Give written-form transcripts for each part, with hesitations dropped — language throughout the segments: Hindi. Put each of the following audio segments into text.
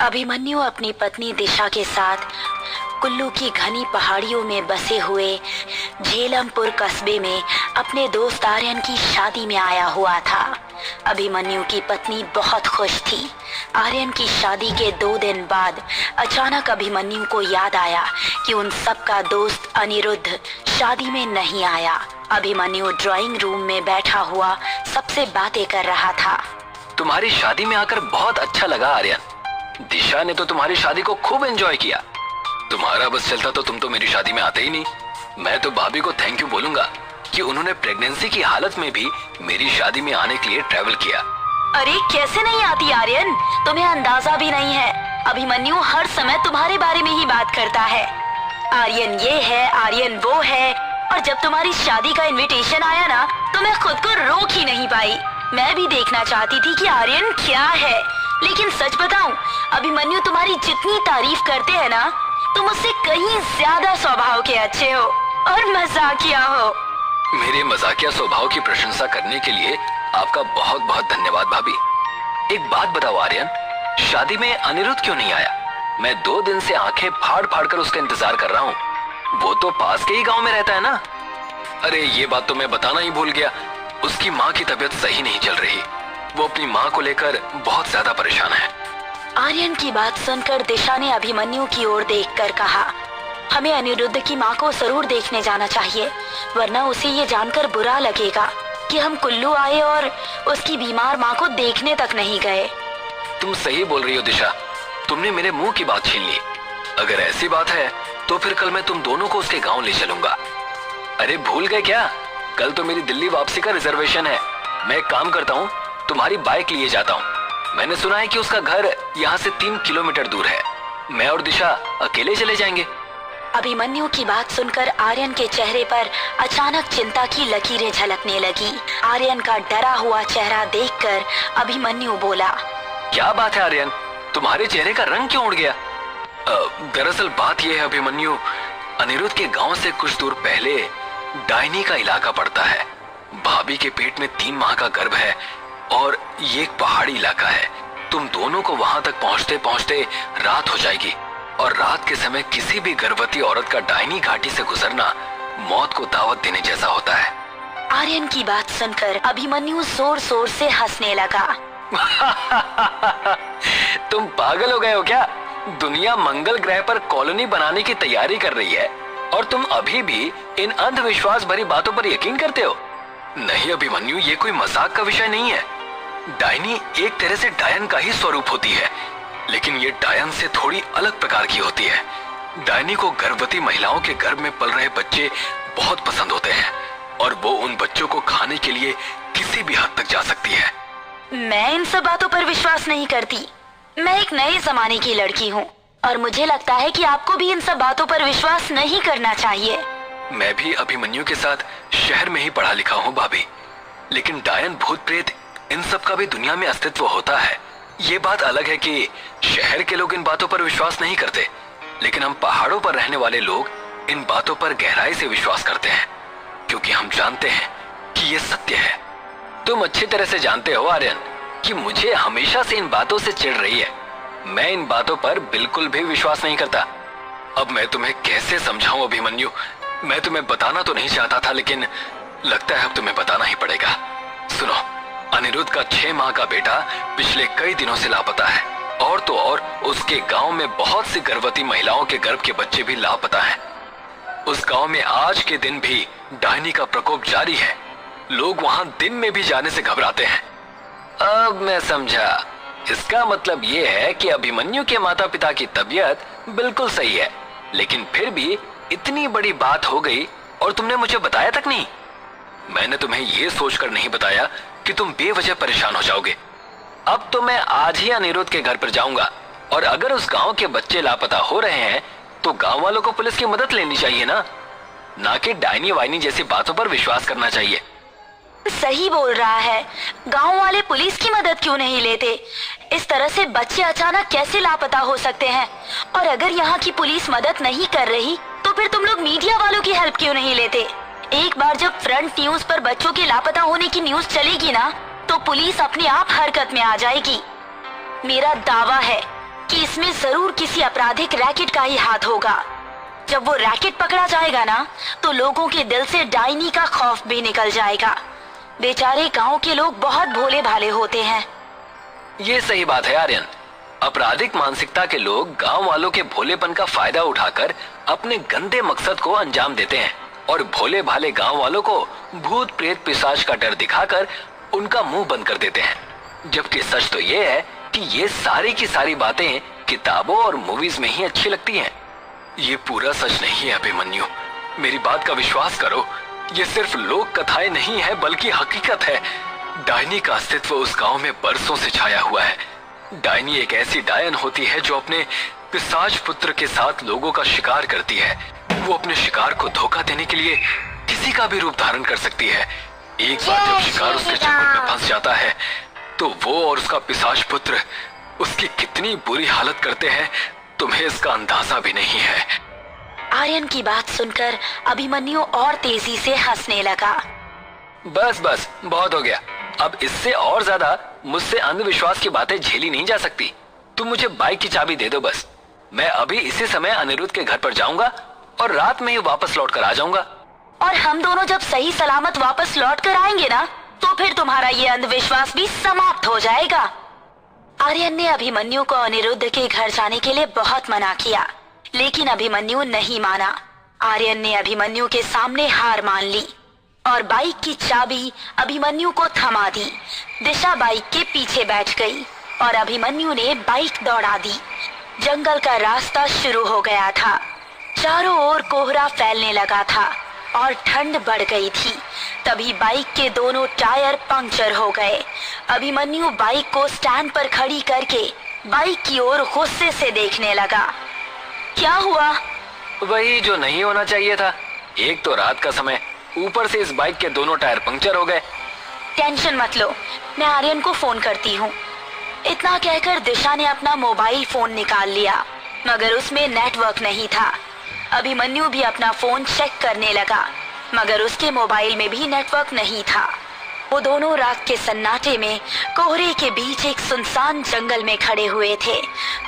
अभिमन्यु अपनी पत्नी दिशा के साथ कुल्लू की घनी पहाड़ियों में बसे हुए झेलमपुर कस्बे में अपने दोस्त आर्यन की शादी में आया हुआ था। अभिमन्यु की पत्नी बहुत खुश थी। आर्यन की शादी के 2 दिन बाद अचानक अभिमन्यु को याद आया कि उन सबका दोस्त अनिरुद्ध शादी में नहीं आया। अभिमन्यु ड्राइंग रूम में बैठा हुआ सबसे बातें कर रहा था। तुम्हारी शादी में आकर बहुत अच्छा लगा आर्यन। दिशा ने तो तुम्हारी शादी को खूब एंजॉय किया। तुम्हारा बस चलता तो तुम तो मेरी शादी में आते ही नहीं। मैं तो भाभी को थैंक यू बोलूंगा कि उन्होंने प्रेगनेंसी की हालत में भी मेरी शादी में आने के लिए ट्रैवल किया। अरे कैसे नहीं आती आर्यन, तुम्हें अंदाजा भी नहीं है। अभिमन्यु हर समय तुम्हारे बारे में ही बात करता है। आर्यन ये है, आर्यन वो है, और जब तुम्हारी शादी का इनविटेशन आया ना तो मैं खुद को रोक ही नहीं पाई। मैं भी देखना चाहती थी कि आर्यन क्या है, लेकिन सच बताऊं, अभिमन्यु तुम्हारी जितनी तारीफ करते हैं ना, तुम उससे कहीं ज्यादा स्वभाव के अच्छे हो और मजाकिया हो। मेरे मजाकिया स्वभाव की प्रशंसा करने के लिए आपका बहुत बहुत धन्यवाद भाभी। एक बात बताओ आर्यन, शादी में अनिरुद्ध क्यों नहीं आया? मैं 2 दिन से आंखें फाड़ फाड़ कर उसका इंतजार कर रहा हूँ। वो तो पास के ही गांव में रहता है ना। अरे ये बात तो मैं बताना ही भूल गया, उसकी माँ की तबीयत सही नहीं चल रही। वो अपनी माँ को लेकर बहुत ज्यादा परेशान है। आर्यन की बात सुनकर दिशा ने अभिमन्यु की ओर देखकर कहा, हमें अनिरुद्ध की माँ को जरूर देखने जाना चाहिए, वरना उसे ये जानकर बुरा लगेगा कि हम कुल्लू आए और उसकी बीमार माँ को देखने तक नहीं गए। तुम सही बोल रही हो दिशा, तुमने मेरे मुंह की बात छीन ली। अगर ऐसी बात है तो फिर कल मैं तुम दोनों को उसके गाँव ले चलूंगा। अरे भूल गए क्या? कल तो मेरी दिल्ली वापसी का रिजर्वेशन है। मैं एक काम करता हूँ, तुम्हारी बाइक लिए जाता हूँ। मैंने सुना है कि उसका घर यहाँ से 3 किलोमीटर दूर है। मैं और दिशा अकेले चले जाएंगे। अभिमन्यु की बात सुनकर आर्यन के चेहरे पर अचानक चिंता की लकीरें झलकने लगी। आर्यन का डरा हुआ चेहरा देखकर अभिमन्यु बोला, क्या बात है आर्यन, तुम्हारे चेहरे का रंग क्यों उड़ गया? दरअसल बात यह है अभिमन्यु, अनिरुद्ध के गांव से कुछ दूर पहले डायनी का इलाका पड़ता है। भाभी के पेट में 3 माह का गर्भ है और ये एक पहाड़ी इलाका है। तुम दोनों को वहां तक पहुंचते पहुंचते रात हो जाएगी और रात के समय किसी भी गर्भवती औरत का डायनी घाटी से गुजरना मौत को दावत देने जैसा होता है। आर्यन की बात सुनकर अभिमन्यु जोर जोर से हंसने लगा। तुम पागल हो गए हो क्या? दुनिया मंगल ग्रह पर कॉलोनी बनाने की तैयारी कर रही है और तुम अभी भी इन अंधविश्वास भरी बातों पर यकीन करते हो? नहीं अभिमन्यु, ये कोई मजाक का विषय नहीं है। डायनी एक तरह से डायन का ही स्वरूप होती है, लेकिन ये डायन से थोड़ी अलग प्रकार की होती है। डायनी को गर्भवती महिलाओं के गर्भ में पल रहे बच्चे बहुत पसंद होते हैं और वो उन बच्चों को खाने के लिए किसी भी हद तक जा सकती है। मैं इन सब बातों पर विश्वास नहीं करती। मैं एक नए जमाने की लड़की हूँ और मुझे लगता है कि आपको भी इन सब बातों पर विश्वास नहीं करना चाहिए। मैं भी अभिमन्यु के साथ शहर में ही पढ़ा लिखा हूँ भाभी, लेकिन डायन भूत प्रेत इन सब का भी दुनिया में अस्तित्व होता है। ये बात अलग है कि शहर के लोग इन बातों पर विश्वास नहीं करते, लेकिन हम पहाड़ों पर रहने वाले लोग इन बातों पर गहराई से विश्वास करते हैं, क्योंकि हम जानते हैं कि ये सत्य है। तुम अच्छी तरह से जानते हो आर्यन कि मुझे हमेशा से इन बातों से चिढ़ रही है। मैं इन बातों पर बिल्कुल भी विश्वास नहीं करता। अब मैं तुम्हें कैसे समझाऊं अभिमन्यु? मैं तुम्हें बताना तो नहीं चाहता था, लेकिन लगता है अब तुम्हें बताना ही पड़ेगा। सुनो, अनिरुद्ध का 6 माह का बेटा पिछले कई दिनों से लापता है, और तो और उसके गांव में बहुत सी गर्भवती महिलाओं के गर्भ के बच्चे भी लापता हैं। उस गांव में आज के दिन भी डायनी का प्रकोप जारी है। लोग वहां दिन में भी जाने से घबराते हैं। अब मैं समझा, इसका मतलब ये है कि अभिमन्यु के माता पिता की तबीयत बिल्कुल सही है, लेकिन फिर भी इतनी बड़ी बात हो गई और तुमने मुझे बताया तक नहीं। मैंने तुम्हें ये सोचकर नहीं बताया कि तुम बेवजह परेशान हो जाओगे। अब तो मैं आज ही अनिरुद्ध के घर पर जाऊंगा और अगर उस गांव के बच्चे लापता हो रहे हैं तो गांव वालों को पुलिस की मदद लेनी चाहिए ना कि डायनी वाइनी जैसी बातों पर विश्वास करना चाहिए। सही बोल रहा है, गांव वाले पुलिस की मदद क्यों नहीं लेते? इस तरह से बच्चे अचानक कैसे लापता हो सकते हैं? और अगर यहाँ की पुलिस मदद नहीं कर रही तो फिर तुम लोग मीडिया वालों की हेल्प क्यों नहीं लेते? एक बार जब फ्रंट न्यूज पर बच्चों के लापता होने की न्यूज चलेगी ना, तो पुलिस अपने आप हरकत में आ जाएगी। मेरा दावा है कि इसमें जरूर किसी आपराधिक रैकेट का ही हाथ होगा। जब वो रैकेट पकड़ा जाएगा ना, तो लोगों के दिल से डायनी का खौफ भी निकल जाएगा। बेचारे गांव के लोग बहुत भोले भाले होते हैं। ये सही बात है आर्यन। आपराधिक मानसिकता के लोग गांव वालों के भोलेपन का फायदा उठाकर अपने गंदे मकसद को अंजाम देते हैं और भोले भाले गांव वालों को भूत प्रेत पिशाच का डर दिखाकर उनका मुंह बंद कर देते हैं। जबकि सच तो ये है कि ये सारी की सारी बातें किताबों और मूवीज में ही अच्छी लगती हैं। ये पूरा सच नहीं है अभिमन्यु, मेरी बात का विश्वास करो। ये सिर्फ लोक कथाएं नहीं है बल्कि हकीकत है। डायनी का अस्तित्व उस गांव में बरसों से छाया हुआ है। डायनी एक ऐसी डायन होती है जो अपने पिशाच पुत्र के साथ लोगों का शिकार करती है। वो अपने शिकार को धोखा देने के लिए किसी का भी रूप धारण कर सकती है। एक बार जब शिकार उसके चंगुल में फंस जाता है तो वो और उसका पिशाच पुत्र उसकी कितनी बुरी हालत करते हैं, तुम्हें इसका अंदाजा भी नहीं है। आर्यन की बात सुनकर अभिमन्यु और तेजी से हंसने लगा। बस बस बहुत हो गया। अब इससे और ज्यादा मुझसे अंधविश्वास की बातें झेली नहीं जा सकती। तुम मुझे बाइक की चाबी दे दो बस। मैं अभी इसी समय अनिरुद्ध के घर पर जाऊंगा और रात में ही वापस लौट कर आ जाऊंगा। और हम दोनों जब सही सलामत वापस लौट कर आएंगे ना, तो फिर तुम्हारा ये अंधविश्वास भी समाप्त हो जाएगा। आर्यन ने अभिमन्यु को अनिरुद्ध के घर जाने के लिए बहुत मना किया, लेकिन अभिमन्यु नहीं माना। आर्यन ने अभिमन्यु के सामने हार मान ली और बाइक की चाबी अभिमन्यु को थमा दी। दिशा बाइक के पीछे बैठ गई और अभिमन्यु ने बाइक दौड़ा दी। जंगल का रास्ता शुरू हो गया था। चारों ओर कोहरा फैलने लगा था और ठंड बढ़ गई थी। तभी बाइक के दोनों टायर पंक्चर हो गए। अभिमन्यु बाइक को स्टैंड पर खड़ी करके बाइक की ओर गुस्से से देखने लगा। क्या हुआ? वही जो नहीं होना चाहिए था। एक तो रात का समय, ऊपर से इस बाइक के दोनों टायर पंक्चर हो गए। टेंशन मत लो, मैं आर्यन को फोन करती हूँ। इतना कहकर दिशा ने अपना मोबाइल फोन निकाल लिया, मगर उसमें नेटवर्क नहीं था। अभिमन्यु भी अपना फोन चेक करने लगा, मगर उसके मोबाइल में भी नेटवर्क नहीं था। वो दोनों रात के सन्नाटे में कोहरे के बीच एक सुनसान जंगल में खड़े हुए थे।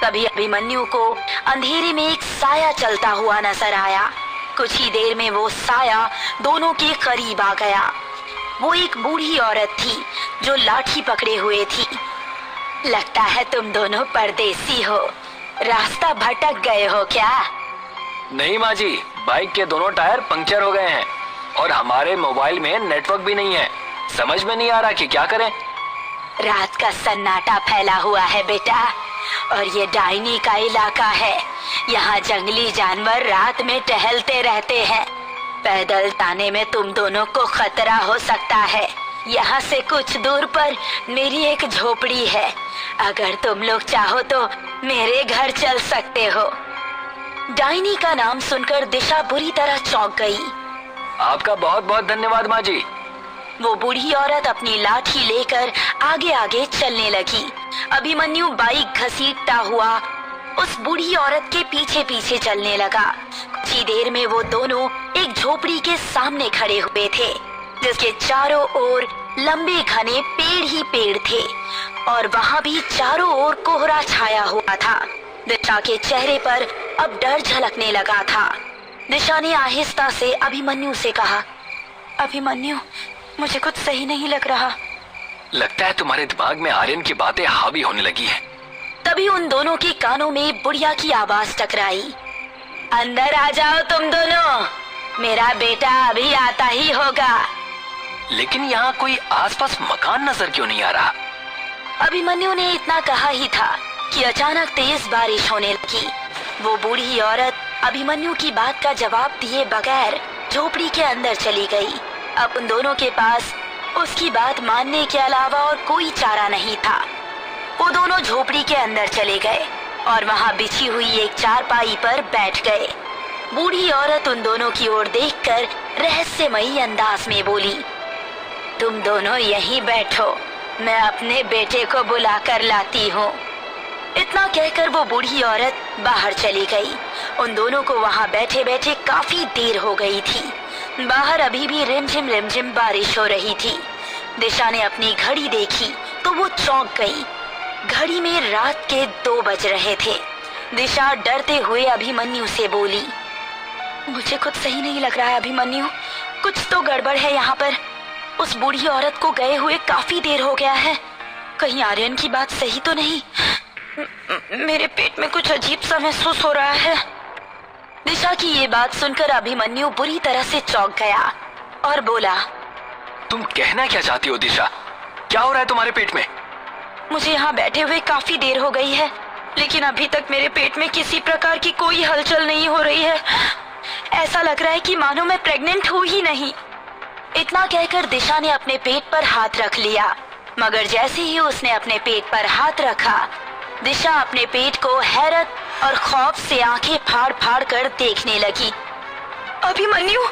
तभी अभिमन्यु को अंधेरे में एक साया चलता हुआ नजर आया। कुछ ही देर में वो साया दोनों के करीब आ गया। वो एक बूढ़ी औरत थी जो लाठी पकड़े हुए थी। लगता है तुम दोनों परदेसी हो, रास्ता भटक गए हो क्या? नहीं माँ जी, बाइक के दोनों टायर पंक्चर हो गए हैं और हमारे मोबाइल में नेटवर्क भी नहीं है। समझ में नहीं आ रहा कि क्या करें। रात का सन्नाटा फैला हुआ है बेटा, और ये डायनी का इलाका है। यहाँ जंगली जानवर रात में टहलते रहते हैं। पैदल जाने में तुम दोनों को खतरा हो सकता है। यहाँ से कुछ दूर पर मेरी एक झोपड़ी है। अगर तुम लोग चाहो तो मेरे घर चल सकते हो। डायनी का नाम सुनकर दिशा बुरी तरह चौंक गई। आपका बहुत बहुत धन्यवाद माँ जी। वो बूढ़ी औरत अपनी लाठी लेकर आगे आगे चलने लगी। अभिमन्यु बाइक घसीटता हुआ उस बूढ़ी औरत के पीछे पीछे चलने लगा। कुछ ही देर में वो दोनों एक झोपड़ी के सामने खड़े हुए थे, जिसके चारों ओर लंबे घने पेड़ ही पेड़ थे और वहाँ भी चारों ओर कोहरा छाया हुआ था। दिशा के चेहरे पर अब डर झलकने लगा था। दिशा ने आहिस्ता से अभिमन्यु से कहा, अभिमन्यु, मुझे कुछ सही नहीं लग रहा। लगता है तुम्हारे दिमाग में आर्यन की बातें हावी होने लगी हैं। तभी उन दोनों के कानों में बुढ़िया की आवाज टकराई। अंदर आ जाओ तुम दोनों, मेरा बेटा अभी आता ही होगा। लेकिन यहाँ कोई आसपास मकान नजर क्यों नहीं आ रहा? अभिमन्यु ने इतना कहा ही था कि अचानक तेज बारिश होने लगी। वो बूढ़ी औरत अभिमन्यु की बात का जवाब दिए बगैर झोपड़ी के अंदर चली गई। अब उन दोनों के पास उसकी बात मानने के अलावा और कोई चारा नहीं था। वो दोनों झोपड़ी के अंदर चले गए और वहाँ बिछी हुई एक चारपाई पर बैठ गए। बूढ़ी औरत उन दोनों की ओर देखकर रहस्यमयी अंदाज में बोली, तुम दोनों यहीं बैठो, मैं अपने बेटे को बुला कर लाती हूँ। इतना कहकर वो बूढ़ी औरत बाहर चली गई। उन दोनों को वहाँ बैठे बैठे काफी देर हो गई थी। बाहर अभी भी रिमझिम बारिश हो रही थी। दिशा ने अपनी घड़ी देखी तो वो चौंक गई। घड़ी में रात के 2 बज रहे थे। दिशा डरते हुए अभिमन्यु से बोली, मुझे कुछ सही नहीं लग रहा है अभिमन्यु, कुछ तो गड़बड़ है यहाँ पर। उस बूढ़ी औरत को गए हुए काफी देर हो गया है, कहीं आर्यन की बात सही तो नहीं। मेरे पेट में कुछ अजीब सा महसूस हो रहा है। दिशा की ये बात सुनकर अभिमन्यु बुरी तरह से चौंक गया और बोला, तुम कहना क्या चाहती हो दिशा? क्या हो रहा है तुम्हारे पेट में? मुझे यहाँ बैठे हुए काफी देर हो गई है, लेकिन अभी तक मेरे पेट में किसी प्रकार की कोई हलचल नहीं हो रही है। ऐसा लग रहा है कि मानो मैं प्रेग्नेंट हूँ ही नहीं। इतना कहकर दिशा ने अपने पेट पर हाथ रख लिया, मगर जैसे ही उसने अपने पेट पर हाथ रखा, दिशा अपने पेट को हैरत और खौफ से आंखें फाड़ फाड़ कर देखने लगी। अभिमन्यु,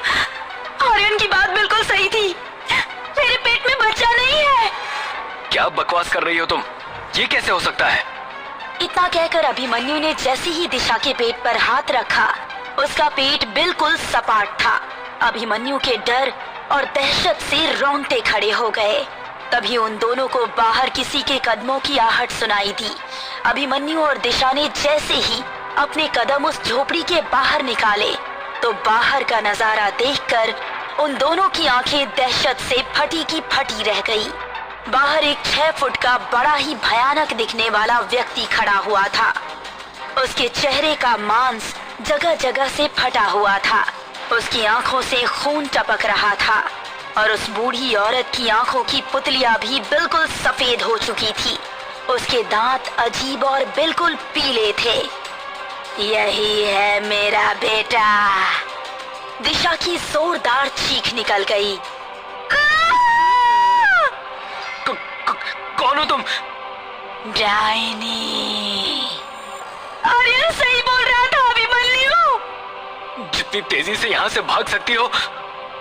आर्यन की बात बिल्कुल सही थी, मेरे पेट में बच्चा नहीं है। क्या बकवास कर रही हो तुम? ये कैसे हो सकता है? इतना कहकर अभिमन्यु ने जैसे ही दिशा के पेट पर हाथ रखा, उसका पेट बिल्कुल सपाट था। अभिमन्यु के डर और दहशत से रोंगटे खड़े हो गए। तभी उन दोनों को बाहर किसी के कदमों की आहट सुनाई दी। अभिमन्यु और दिशा ने जैसे ही अपने कदम उस झोपड़ी के बाहर निकाले, तो बाहर का नजारा देखकर उन दोनों की आंखें दहशत से फटी की फटी रह गई। बाहर एक 6 फुट का बड़ा ही भयानक दिखने वाला व्यक्ति खड़ा हुआ था। उसके चेहरे का मांस जगह जगह से फटा हुआ था, उसकी आंखों से खून टपक रहा था और उस बूढ़ी औरत की आंखों की पुतलियां भी बिल्कुल सफेद हो चुकी थी। उसके दांत अजीब और बिल्कुल पीले थे। यही है मेरा बेटा। दिशा की जोरदार चीख निकल गई। कौन हो तुम? डायनी। आर्यन सही बोल रहा था अभिमन्यु। जितनी तेजी से यहाँ से भाग सकती हो,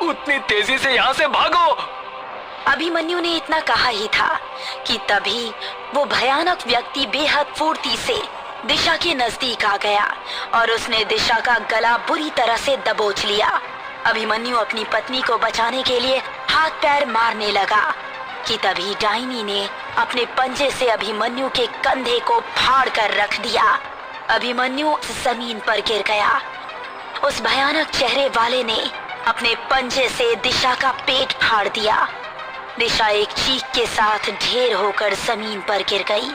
उतनी तेजी से यहाँ से भागो। अभिमन्यु ने इतना कहा ही था कि तभी वो भयानक व्यक्ति बेहद फुर्ती से दिशा के नजदीक आ गया और उसने दिशा का गला बुरी तरह से दबोच लिया। अभिमन्यु अपनी पत्नी को बचाने के लिए हाथ पैर मारने लगा कि तभी डायनी ने अपने पंजे से अभिमन्यु के कंधे को फाड़ कर रख दिया। अभिमन्यु जमीन पर गिर गया। उस भयानक चेहरे वाले ने अपने पंजे से दिशा का पेट फाड़ दिया। दिशा एक चीख के साथ ढेर होकर जमीन पर गिर गई।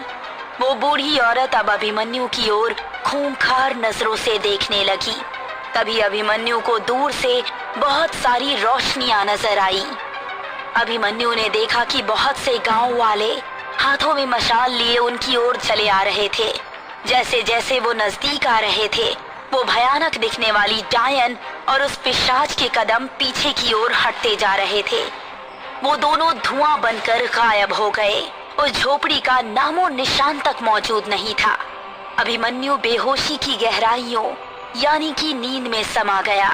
वो बूढ़ी औरत अब अभिमन्यु की ओर खूंखार नजरों से देखने लगी। तभी अभिमन्यु को दूर से बहुत सारी रोशनियां नजर आई। अभिमन्यु ने देखा कि बहुत से गांव वाले हाथों में मशाल लिए उनकी ओर चले आ रहे थे। जैसे जैसे वो नजदीक आ रहे थे, वो भयानक दिखने वाली डायन और उस पिशाच के कदम पीछे की ओर हटते जा रहे थे। वो दोनों धुआं बनकर गायब हो गए। उस झोपड़ी का नामो निशान तक मौजूद नहीं था। अभिमन्यु बेहोशी की गहराइयों यानी कि नींद में समा गया।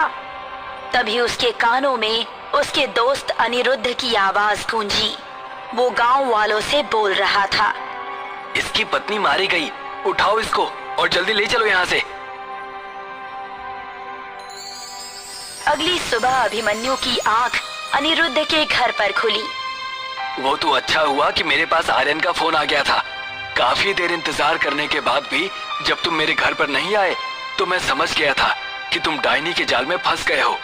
तभी उसके कानों में उसके दोस्त अनिरुद्ध की आवाज गूंजी। वो गांव वालों से बोल रहा था, इसकी पत्नी मारी गई, उठाओ इसको और जल्दी ले चलो यहाँ से। अगली सुबह अभिमन्यु की आंख अनिरुद्ध के घर पर खुली। वो तो अच्छा हुआ कि मेरे पास आर्यन का फोन आ गया था। काफी देर इंतजार करने के बाद भी जब तुम मेरे घर पर नहीं आए तो मैं समझ गया था कि तुम डायनी के जाल में फंस गए हो।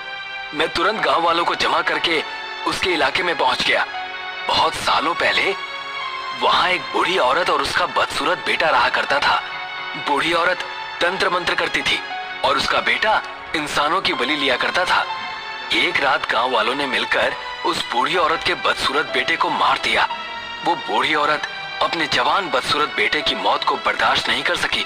मैं तुरंत गांव वालों को जमा करके उसके इलाके में पहुंच गया। बहुत सालों पहले वहां एक बूढ़ी औरत और उसका बदसूरत बेटा रहा करता था। बूढ़ी औरत तंत्र मंत्र करती थी और उसका बेटा इंसानों की बलि लिया करता था। एक रात गांव वालों ने मिलकर उस बूढ़ी औरत के बदसूरत बेटे को मार दिया। वो बूढ़ी औरत अपने जवान बदसूरत बेटे की मौत को बर्दाश्त नहीं कर सकी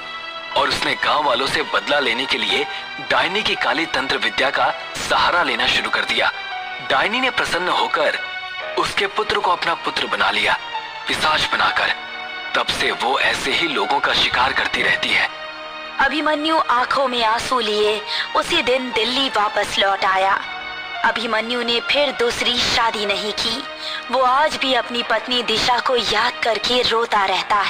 और उसने गांव वालों से बदला लेने के लिए डायनी की काली तंत्र विद्या का सहारा लेना शुरू कर दिया। डायनी ने प्रसन्न होकर उसके पुत्र को अपना पुत्र बना लिया, पिशाच बनाकर। तब से वो ऐसे ही लोगों का शिकार करती रहती है। अभिमन्यु आंखों में आंसू लिए उसी दिन दिल्ली वापस लौट आया। अभिमन्यु ने फिर दूसरी शादी नहीं की। वो आज भी अपनी पत्नी दिशा को याद करके रोता रहता है।